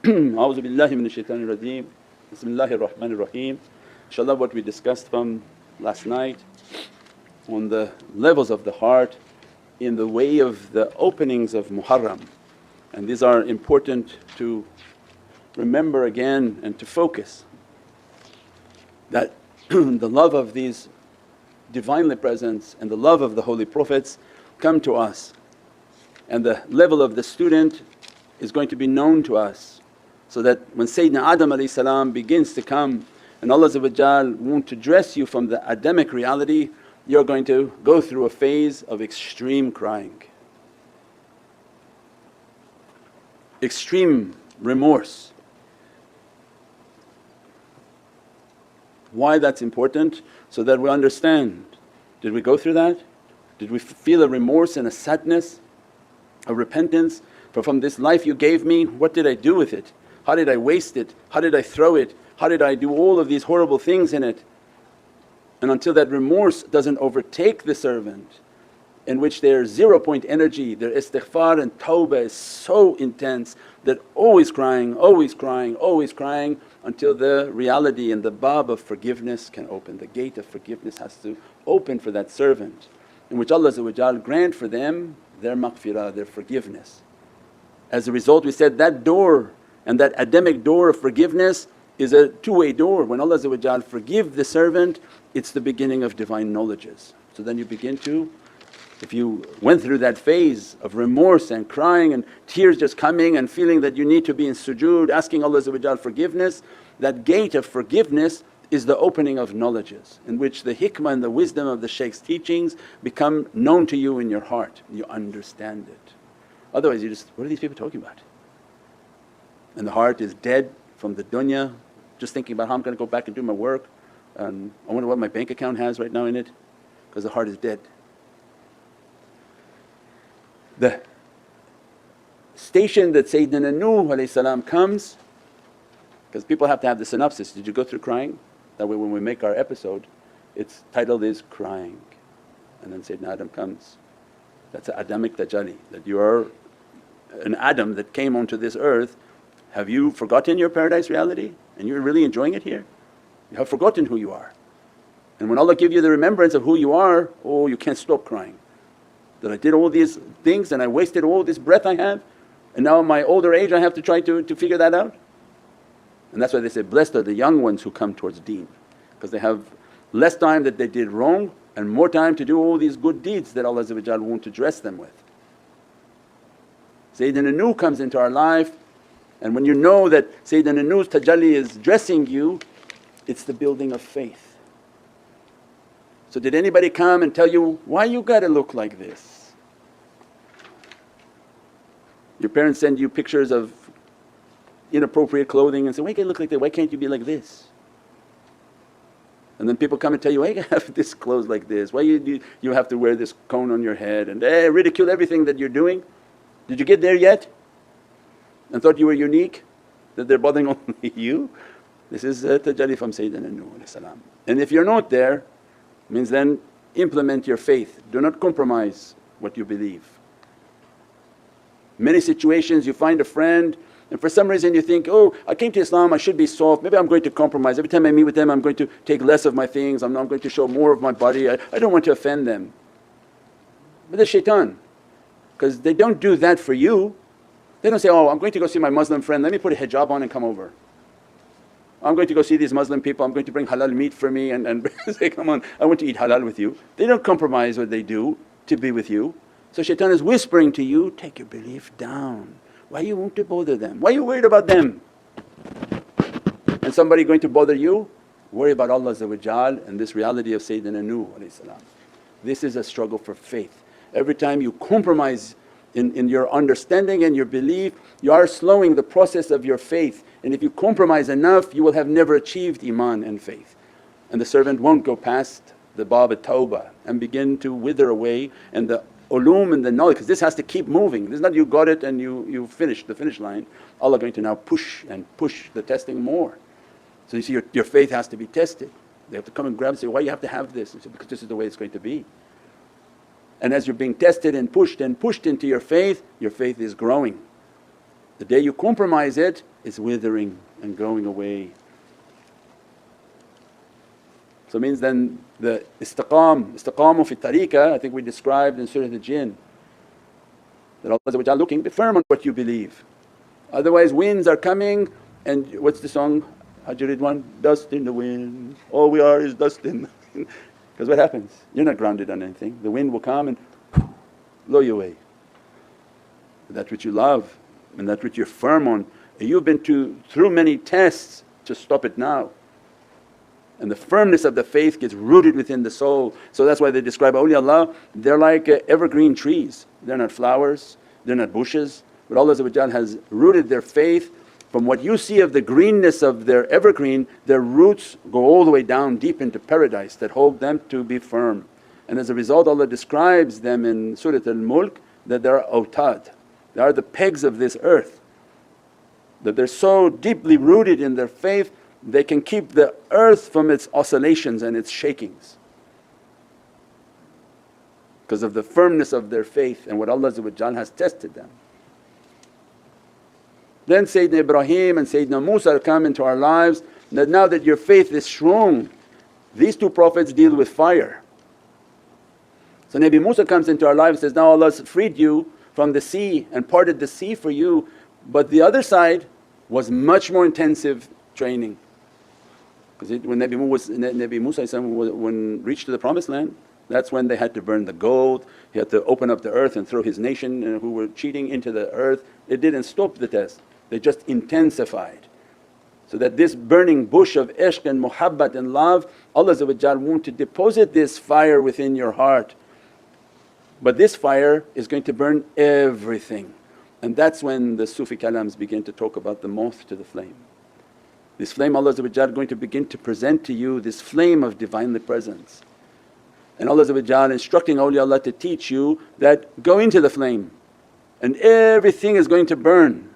A'udhu billahi minash shaitanir rajeem. Bismillahir Rahmanir Rahim. Inshallah, what we discussed from last night on the levels of the heart in the way of the openings of Muharram, and these are important to remember again and to focus that the love of these Divinely Presence and the love of the Holy Prophets come to us, and the level of the student is going to be known to us, so that when Sayyidina Adam begins to come and Allah want to dress you from the Adamic reality, you're going to go through a phase of extreme crying, extreme remorse. Why that's important? So that we understand, did we go through that? Did we feel a remorse and a sadness, a repentance for from this life you gave me, what did I do with it? How did I waste it? How did I throw it? How did I do all of these horrible things in it? And until that remorse doesn't overtake the servant, in which their 0 point energy, their istighfar and tawbah is so intense that always crying, always crying, always crying, until the reality and the bab of forgiveness can open. The gate of forgiveness has to open for that servant, in which Allah grant for them their maghfirah, their forgiveness. As a result, we said that door and that Adamic door of forgiveness is a two-way door. When Allah forgive the servant, it's the beginning of divine knowledges. So then you begin to, if you went through that phase of remorse and crying and tears just coming and feeling that you need to be in sujood asking Allah forgiveness, that gate of forgiveness is the opening of knowledges, in which the hikmah and the wisdom of the shaykh's teachings become known to you in your heart, you understand it. Otherwise you just, what are these people talking about? And the heart is dead from the dunya, just thinking about how I'm going to go back and do my work, and I wonder what my bank account has right now in it, because the heart is dead. The station that Sayyidina Nuh comes, because people have to have the synopsis, did you go through crying? That way when we make our episode, its title is Crying, and then Sayyidina Adam comes. That's an Adamic tajalli, that you are an Adam that came onto this earth. Have you forgotten your paradise reality and you're really enjoying it here? You have forgotten who you are. And when Allah give you the remembrance of who you are, oh you can't stop crying. That I did all these things and I wasted all this breath I have, and now in my older age I have to try to figure that out. And that's why they say, blessed are the young ones who come towards deen, because they have less time that they did wrong and more time to do all these good deeds that Allah want to dress them with. Sayyidina Nuh comes into our life, and when you know that Sayyidina Nuh's tajalli is dressing you, it's the building of faith. So did anybody come and tell you, why you gotta look like this? Your parents send you pictures of inappropriate clothing and say, why you gotta look like that, why can't you be like this? And then people come and tell you, why you gotta have this clothes like this, why you have to wear this cone on your head, and ridicule everything that you're doing. Did you get there yet? And thought you were unique, that they're bothering only you? This is a tajalli from Sayyidina Nuh. And if you're not there, means then implement your faith, do not compromise what you believe. Many situations you find a friend and for some reason you think, oh I came to Islam, I should be soft, maybe I'm going to compromise, every time I meet with them I'm going to take less of my things, I'm going to show more of my body, I don't want to offend them. But that's shaitan, because they don't do that for you. They don't say, oh I'm going to go see my Muslim friend, let me put a hijab on and come over. I'm going to go see these Muslim people, I'm going to bring halal meat for me and say, come on I want to eat halal with you. They don't compromise what they do to be with you. So shaitan is whispering to you, take your belief down. Why you want to bother them? Why you worried about them? And somebody going to bother you? Worry about Allah and this reality of Sayyidina Nuh. This is a struggle for faith. Every time you compromise in your understanding and your belief, you are slowing the process of your faith, and if you compromise enough you will have never achieved iman and faith. And the servant won't go past the bab at-tawbah and begin to wither away, and the ulum and the knowledge, because this has to keep moving. This is not you got it and you finished the finish line. Allah going to now push and push the testing more. So you see your faith has to be tested. They have to come and grab and say, why you have to have this? And say, because this is the way it's going to be. And as you're being tested and pushed into your faith is growing. The day you compromise it, it's withering and going away. So it means then the istiqamu fi tariqah, I think we described in Surah Al-Jinn, that Allah looking, be firm on what you believe. Otherwise winds are coming, and what's the song Haji Ridwan? Dust in the wind, all we are is dust in the wind. Because what happens? You're not grounded on anything, the wind will come and blow you away. That which you love and that which you're firm on, you've been through many tests, just stop it now. And the firmness of the faith gets rooted within the soul. So that's why they describe awliyaullah, they're like evergreen trees. They're not flowers, they're not bushes, but Allah has rooted their faith. From what you see of the greenness of their evergreen, their roots go all the way down deep into paradise that hold them to be firm. And as a result Allah describes them in Surah Al-Mulk that they are awtad, they are the pegs of this earth, that they're so deeply rooted in their faith they can keep the earth from its oscillations and its shakings because of the firmness of their faith and what Allah has tested them. Then Sayyidina Ibrahim and Sayyidina Musa come into our lives, that now that your faith is strong, these two prophets deal with fire. So Nabi Musa comes into our lives and says, now Allah's freed you from the sea and parted the sea for you, but the other side was much more intensive training. Because when Nabi Musa when reached to the promised land, that's when they had to burn the gold, he had to open up the earth and throw his nation who were cheating into the earth. It didn't stop the test, they just intensified. So that this burning bush of ishq and muhabbat and love, Allah want to deposit this fire within your heart. But this fire is going to burn everything, and that's when the Sufi kalams begin to talk about the moth to the flame. This flame Allah going to begin to present to you this flame of Divinely Presence. And Allah instructing awliyaullah to teach you that go into the flame and everything is going to burn.